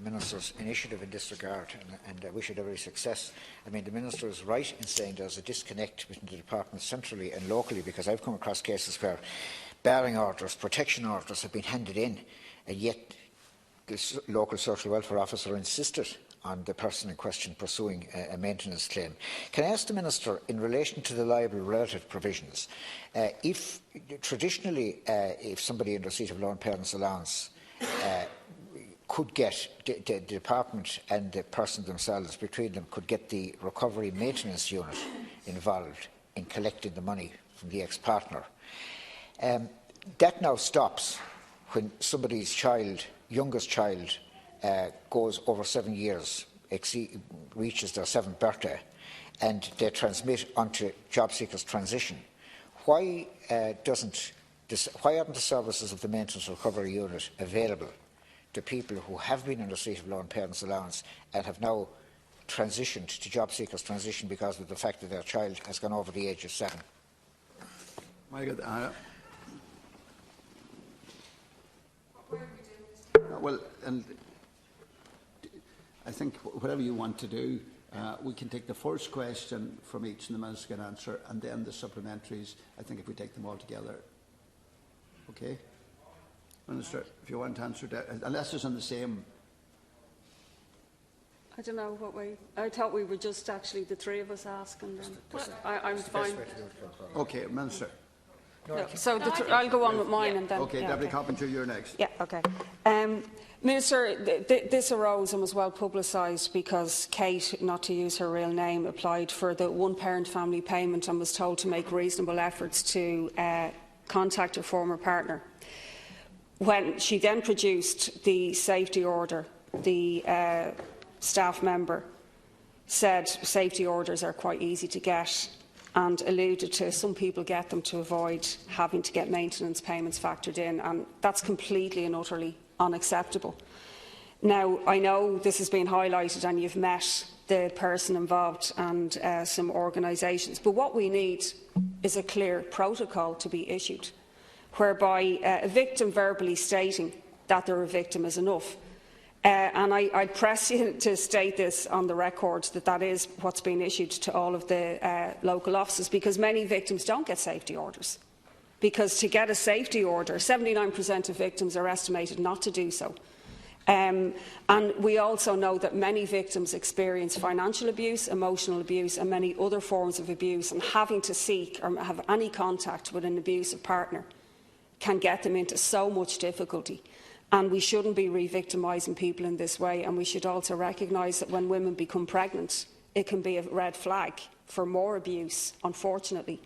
Minister's initiative in this regard, and I wish her every success. I mean, the Minister is right in saying there's a disconnect between the department centrally and locally, because I've come across cases where barring orders, protection orders have been handed in, and yet the local social welfare officer insisted on the person in question pursuing a maintenance claim. Can I ask the Minister, in relation to the liable relative provisions, if traditionally if somebody in receipt of lone parents' allowance could get, the department and the person themselves, between them, could get the recovery maintenance unit involved in collecting the money from the ex-partner, that now stops when somebody's child, youngest child, goes over 7 years, reaches their 7th birthday, and they transmit onto job seekers transition. Why aren't the services of the maintenance recovery unit available to people who have been in receipt of lone parents' allowance and have now transitioned to job seekers transition because of the fact that their child has gone over the age of 7? Well, and I think whatever you want to do, we can take the first question from each and the Minister can answer, and then the supplementaries, I think, if we take them all together. Okay? Minister, if you want to answer that, unless it's on the same. I don't know what way. I thought we were just actually the three of us asking them. I'm fine. Okay, Minister. No, so I'll go on with mine and then. Okay, yeah, Deputy Carpenter, you're next. Yeah, okay. Minister, this arose and was well publicised because Kate, not to use her real name, applied for the one-parent family payment and was told to make reasonable efforts to contact her former partner. When she then produced the safety order, the staff member said safety orders are quite easy to get and alluded to some people get them to avoid having to get maintenance payments factored in, and that's completely and utterly unacceptable. Now, I know this has been highlighted and you've met the person involved and some organisations, but what we need is a clear protocol to be issued, whereby a victim verbally stating that they're a victim is enough. And I'd press you to state this on the record, that is what's been issued to all of the local offices, because many victims don't get safety orders. Because to get a safety order, 79% of victims are estimated not to do so. And we also know that many victims experience financial abuse, emotional abuse and many other forms of abuse, and having to seek or have any contact with an abusive partner can get them into so much difficulty. And we shouldn't be re-victimising people in this way, and we should also recognise that when women become pregnant, it can be a red flag for more abuse, unfortunately,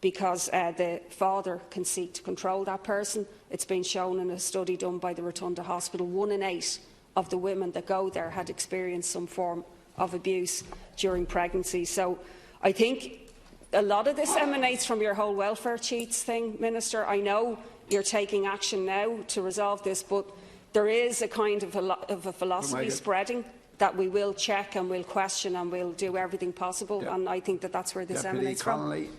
because the father can seek to control that person. It's been shown in a study done by the Rotunda Hospital, 1 in 8 of the women that go there had experienced some form of abuse during pregnancy. So I think a lot of this emanates from your whole welfare cheats thing, Minister. I know you're taking action now to resolve this, but there is a kind of a philosophy spreading that we will check and we'll question and we'll do everything possible, and I think that that's where this emanates Connolly. from.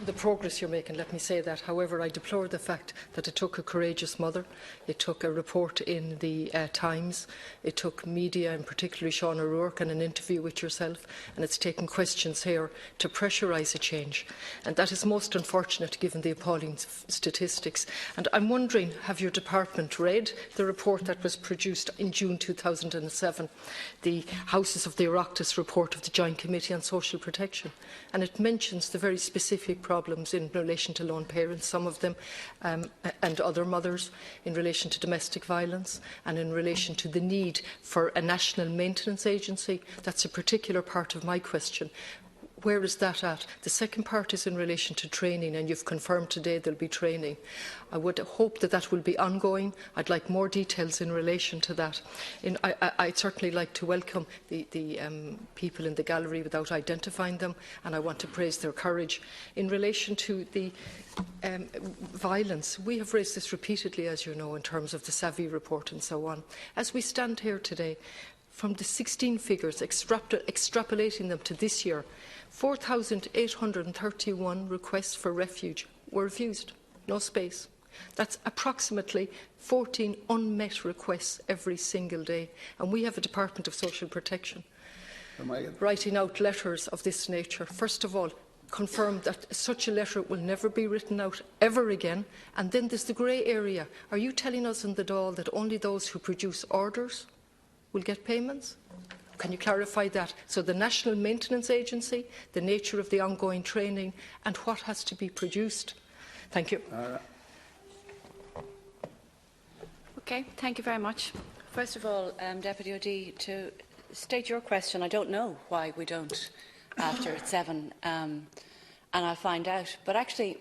The progress you're making, let me say that. However, I deplore the fact that it took a courageous mother, it took a report in the Times, it took media, and particularly Sean O'Rourke, and an interview with yourself, and it's taken questions here to pressurise a change. And that is most unfortunate given the appalling statistics. And I'm wondering, have your department read the report that was produced in June 2007, the Houses of the Oireachtas report of the Joint Committee on Social Protection? And it mentions the very specific problems in relation to lone parents, some of them, and other mothers, in relation to domestic violence and in relation to the need for a national maintenance agency. That's a particular part of my question. Where is that at? The second part is in relation to training, and you've confirmed today there will be training. I would hope that that will be ongoing. I'd like more details in relation to that. I'd certainly like to welcome the people in the gallery without identifying them, and I want to praise their courage. In relation to the violence, we have raised this repeatedly, as you know, in terms of the Savvy report and so on. As we stand here today, from the 16 figures, extrapolating them to this year, 4,831 requests for refuge were refused. No space. That's approximately 14 unmet requests every single day. And we have a Department of Social Protection writing out letters of this nature. First of all, confirm that such a letter will never be written out ever again. And then there's the grey area. Are you telling us in the Dáil that only those who produce orders will get payments? Can you clarify that? So the National Maintenance Agency, the nature of the ongoing training and what has to be produced. Thank you. Okay, thank you very much. First of all, Deputy OD, to state your question, I don't know why we don't after it's 7, and I'll find out. But actually,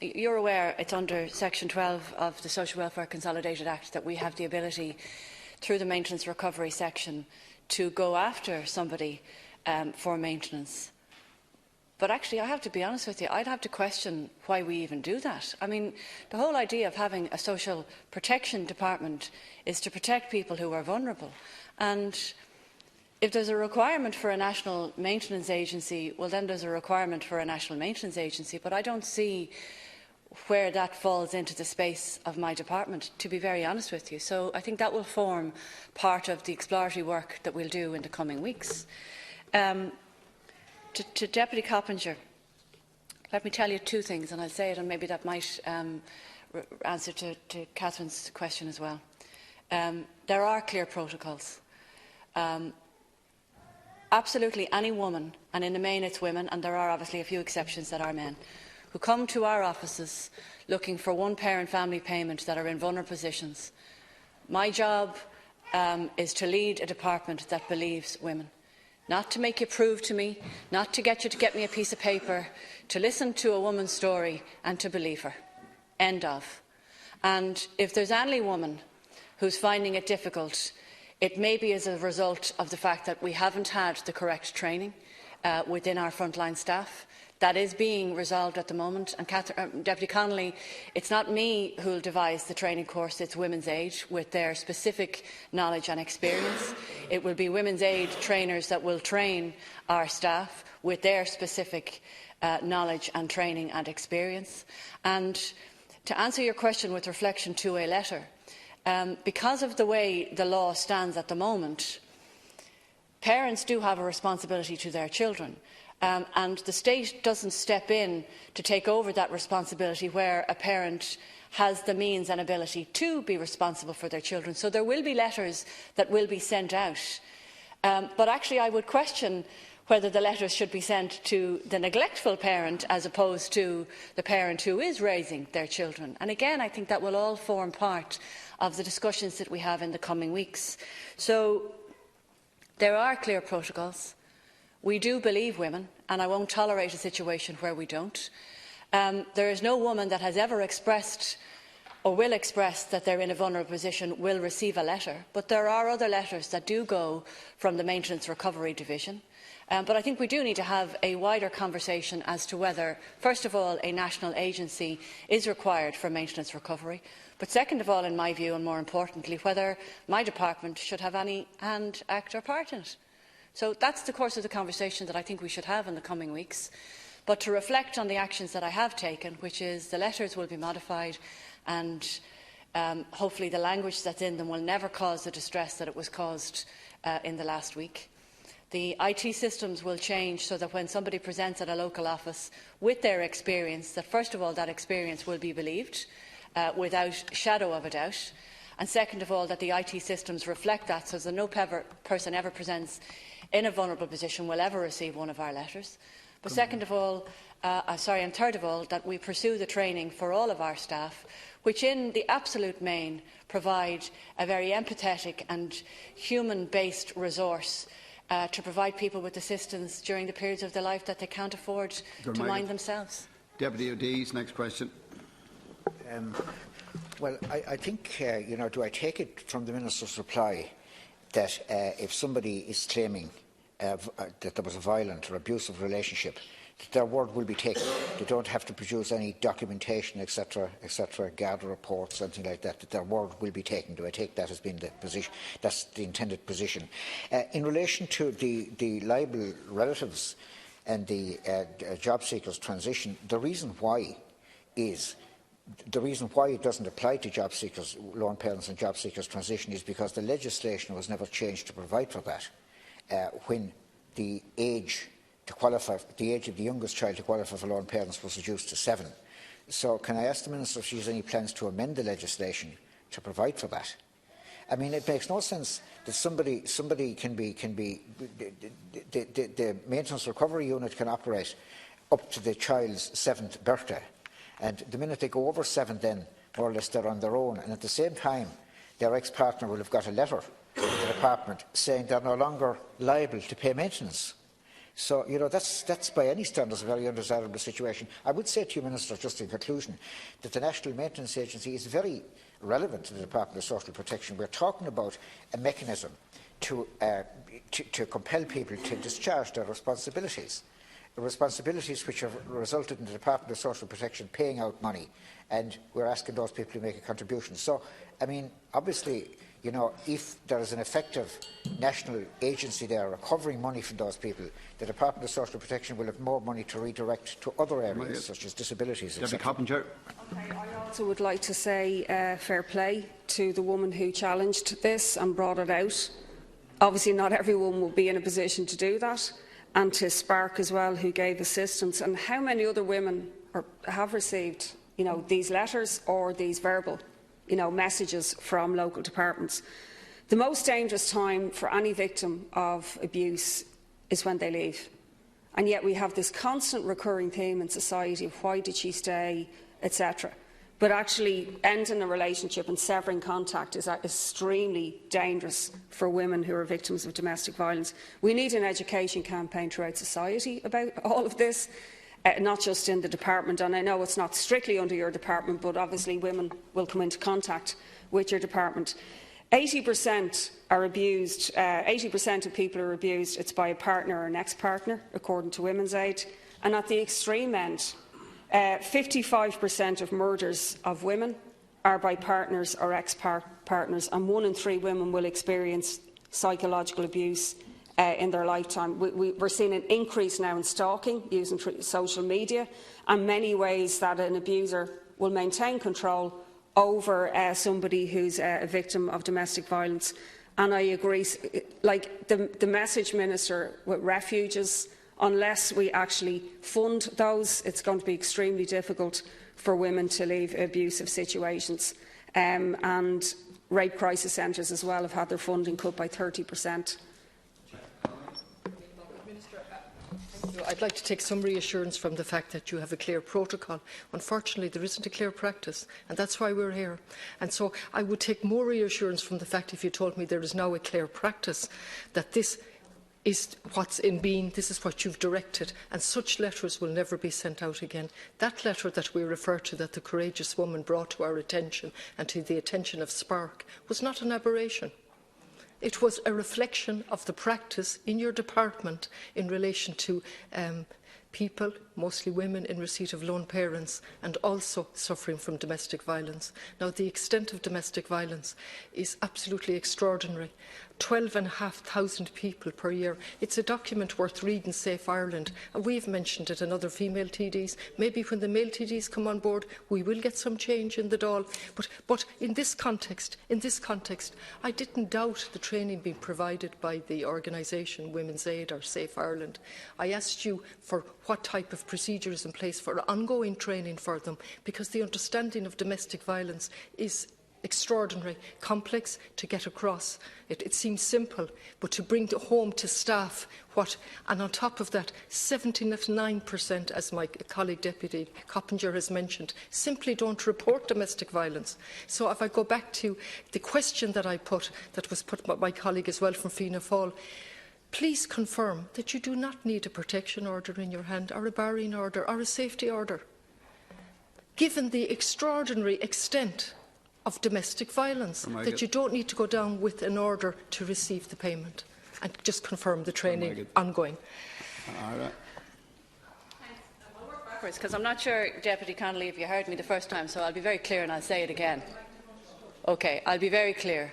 you're aware it's under Section 12 of the Social Welfare Consolidated Act that we have the ability, through the maintenance recovery section, to go after somebody for maintenance. But actually, I have to be honest with you, I'd have to question why we even do that. I mean, the whole idea of having a social protection department is to protect people who are vulnerable. And if there's a requirement for a national maintenance agency, well, then there's a requirement for a national maintenance agency. But I don't see where that falls into the space of my department, to be very honest with you. So I think that will form part of the exploratory work that we'll do in the coming weeks. To Deputy Coppinger, let me tell you 2 things, and I'll say it, and maybe that might answer to Catherine's question as well. There are clear protocols. Absolutely any woman, and in the main it's women, and there are obviously a few exceptions that are men, who come to our offices looking for one-parent family payment that are in vulnerable positions. My job is to lead a department that believes women. Not to make you prove to me, not to get you to get me a piece of paper, to listen to a woman's story and to believe her. End of. And if there's any woman who's finding it difficult, it may be as a result of the fact that we haven't had the correct training within our frontline staff. That is being resolved at the moment. And Deputy Connolly, it's not me who will devise the training course, it's Women's Aid with their specific knowledge and experience. It will be Women's Aid trainers that will train our staff with their specific knowledge and training and experience. And to answer your question with reflection to a letter, because of the way the law stands at the moment, parents do have a responsibility to their children. And the state doesn't step in to take over that responsibility where a parent has the means and ability to be responsible for their children. So there will be letters that will be sent out. But actually I would question whether the letters should be sent to the neglectful parent as opposed to the parent who is raising their children. And again, I think that will all form part of the discussions that we have in the coming weeks. So there are clear protocols. We do believe women, and I won't tolerate a situation where we don't. There is no woman that has ever expressed or will express that they're in a vulnerable position will receive a letter, but there are other letters that do go from the Maintenance Recovery Division. But I think we do need to have a wider conversation as to whether, first of all, a national agency is required for maintenance recovery, but second of all, in my view, and more importantly, whether my department should have any hand, act or part in it. So that's the course of the conversation that I think we should have in the coming weeks. But to reflect on the actions that I have taken, which is the letters will be modified and hopefully the language that's in them will never cause the distress that it was caused in the last week. The IT systems will change so that when somebody presents at a local office with their experience, that first of all that experience will be believed without shadow of a doubt. And second of all, that the IT systems reflect that so that no person ever presents in a vulnerable position will ever receive one of our letters. But second of all, and third of all, that we pursue the training for all of our staff, which in the absolute main provide a very empathetic and human-based resource to provide people with assistance during the periods of their life that they can't afford to mind themselves. Deputy O'Dee's next question. Well, I think, do I take it from the Minister's reply that if somebody is claiming that there was a violent or abusive relationship, that their word will be taken? They don't have to produce any documentation, etc., gather reports, something like that, that their word will be taken. Do I take that as being the position? That's the intended position. In relation to the liable relatives and the job seekers transition, the reason why is the reason why it doesn't apply to job seekers, lone parents and job seekers transition is because the legislation was never changed to provide for that when the age to qualify, the age of the youngest child to qualify for lone parents was reduced to 7. So can I ask the Minister if she has any plans to amend the legislation to provide for that? I mean, it makes no sense that somebody can be the maintenance recovery unit can operate up to the child's 7th birthday, and the minute they go over 7, then more or less they're on their own, and at the same time their ex-partner will have got a letter from the department saying they're no longer liable to pay maintenance. So, you know, that's by any standards a very undesirable situation. I would say to you, Minister, just in conclusion, that the National Maintenance Agency is very relevant to the Department of Social Protection. We're talking about a mechanism to compel people to discharge their responsibilities which have resulted in the Department of Social Protection paying out money, and we're asking those people to make a contribution. So, I mean, obviously, you know, if there is an effective national agency there recovering money from those people, the Department of Social Protection will have more money to redirect to other areas, such as disabilities, etc. Okay, I also would like to say fair play to the woman who challenged this and brought it out. Obviously, not everyone will be in a position to do that, and to Spark as well, who gave assistance. And how many other women have received, you know, these letters or these verbal, you know, messages from local departments? The most dangerous time for any victim of abuse is when they leave. And yet we have this constant recurring theme in society of why did she stay, etc. But actually ending a relationship and severing contact is extremely dangerous for women who are victims of domestic violence. We need an education campaign throughout society about all of this, not just in the department. And I know it's not strictly under your department, but obviously women will come into contact with your department. 80% are abused. 80% of people are abused. It's by a partner or an ex-partner, according to Women's Aid. And at the extreme end, 55% of murders of women are by partners or ex-partners, and 1 in 3 women will experience psychological abuse in their lifetime. We're seeing an increase now in stalking using social media, and many ways that an abuser will maintain control over somebody who's a victim of domestic violence. And I agree, like the message, Minister, with refuges, unless we actually fund those, it's going to be extremely difficult for women to leave abusive situations. And rape crisis centres as well have had their funding cut by 30%. I'd like to take some reassurance from the fact that you have a clear protocol. Unfortunately, there isn't a clear practice, and that's why we're here. And so I would take more reassurance from the fact if you told me there is now a clear practice, that this is what's in being, this is what you've directed, and such letters will never be sent out again. That letter that we refer to, that the courageous woman brought to our attention and to the attention of Spark, was not an aberration. It was a reflection of the practice in your department in relation to people, mostly women, in receipt of lone parents and also suffering from domestic violence. Now, the extent of domestic violence is absolutely extraordinary. 12,500 people per year. It's a document worth reading, Safe Ireland, and we've mentioned it and other female TDs. Maybe when the male TDs come on board, we will get some change in the Dáil. But in this context, I didn't doubt the training being provided by the organisation Women's Aid or Safe Ireland. I asked you for what type of procedure is in place for ongoing training for them, because the understanding of domestic violence is extraordinary, complex to get across. It seems simple, but to bring home to staff and on top of that, 79%, as my colleague Deputy Coppinger has mentioned, simply don't report domestic violence. So if I go back to the question that I put, that was put by my colleague as well from Fianna Fáil, please confirm that you do not need a protection order in your hand, or a barring order, or a safety order, given the extraordinary extent of domestic violence, that you don't need to go down with an order to receive the payment, and just confirm the training ongoing. I'll work backwards, because I'm not sure, Deputy Connolly, if you heard me the first time, so I'll be very clear and I'll say it again. OK, I'll be very clear.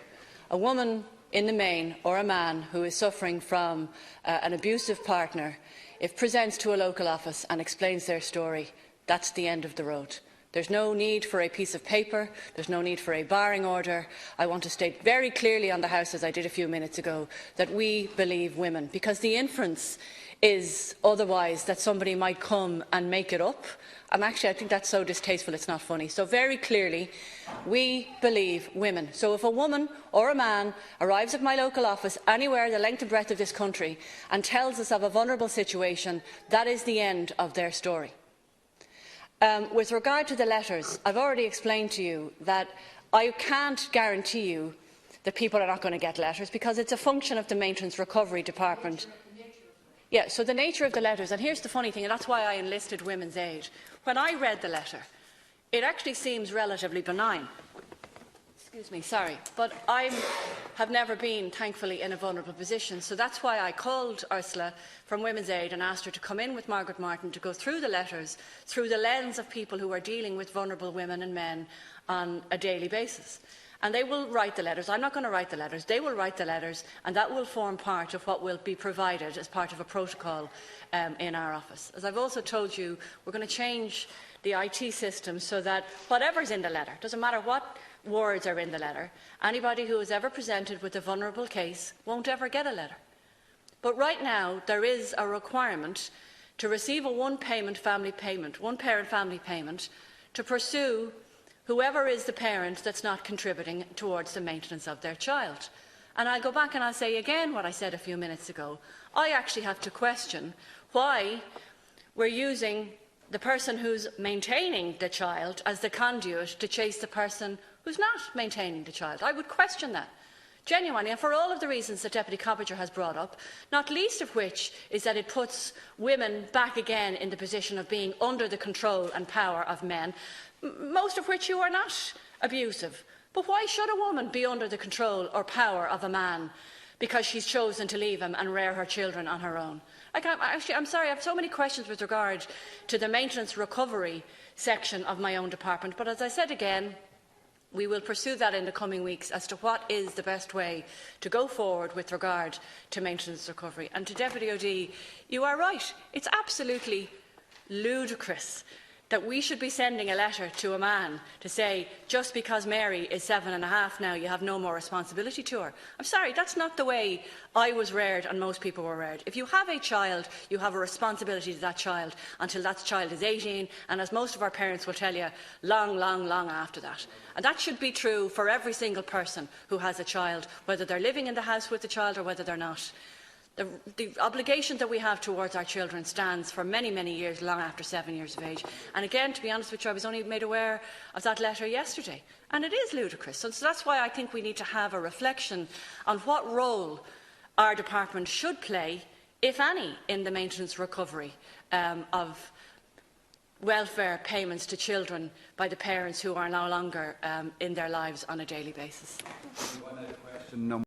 A woman in the main, or a man who is suffering from an abusive partner, if presents to a local office and explains their story, that's the end of the road. There's no need for a piece of paper. There's no need for a barring order. I want to state very clearly on the House, as I did a few minutes ago, that we believe women, because the inference is otherwise that somebody might come and make it up. And actually, I think that's so distasteful, it's not funny. So very clearly, we believe women. So if a woman or a man arrives at my local office anywhere the length and breadth of this country and tells us of a vulnerable situation, that is the end of their story. With regard to the letters, I've already explained to you that I can't guarantee you that people are not going to get letters because it's a function of the Maintenance Recovery Department. Yeah, so the nature of the letters, and here's the funny thing, and that's why I enlisted Women's Aid. When I read the letter, it actually seems relatively benign. Excuse me, sorry, but I have never been, thankfully, in a vulnerable position. So that's why I called Ursula from Women's Aid and asked her to come in with Margaret Martin to go through the letters through the lens of people who are dealing with vulnerable women and men on a daily basis. And they will write the letters. I'm not going to write the letters. They will write the letters, and that will form part of what will be provided as part of a protocol in our office. As I've also told you, we're going to change the IT system so that whatever's in the letter, doesn't matter what words are in the letter, anybody who is ever presented with a vulnerable case won't ever get a letter. But right now, there is a requirement to receive a one-parent family payment to pursue whoever is the parent that's not contributing towards the maintenance of their child. And I'll go back and I'll say again what I said a few minutes ago. I actually have to question why we're using the person who's maintaining the child as the conduit to chase the person who's not maintaining the child. I would question that, genuinely, and for all of the reasons that Deputy Coppinger has brought up, not least of which is that it puts women back again in the position of being under the control and power of men, most of which who are not abusive. But why should a woman be under the control or power of a man because she's chosen to leave him and rear her children on her own? I'm sorry, I have so many questions with regard to the maintenance recovery section of my own department, but as I said again, we will pursue that in the coming weeks as to what is the best way to go forward with regard to maintenance recovery. And to Deputy O'Dea, you are right. It's absolutely ludicrous that we should be sending a letter to a man to say, just because Mary is 7.5 now, you have no more responsibility to her. I'm sorry, that's not the way I was reared and most people were reared. If you have a child, you have a responsibility to that child until that child is 18, and as most of our parents will tell you, long, long, long after that. And that should be true for every single person who has a child, whether they're living in the house with the child or whether they're not. The obligation that we have towards our children stands for many, many years, long after 7 years of age. And again, to be honest with you, I was only made aware of that letter yesterday. And it is ludicrous. So that's why I think we need to have a reflection on what role our department should play, if any, in the maintenance recovery of welfare payments to children by the parents who are no longer in their lives on a daily basis.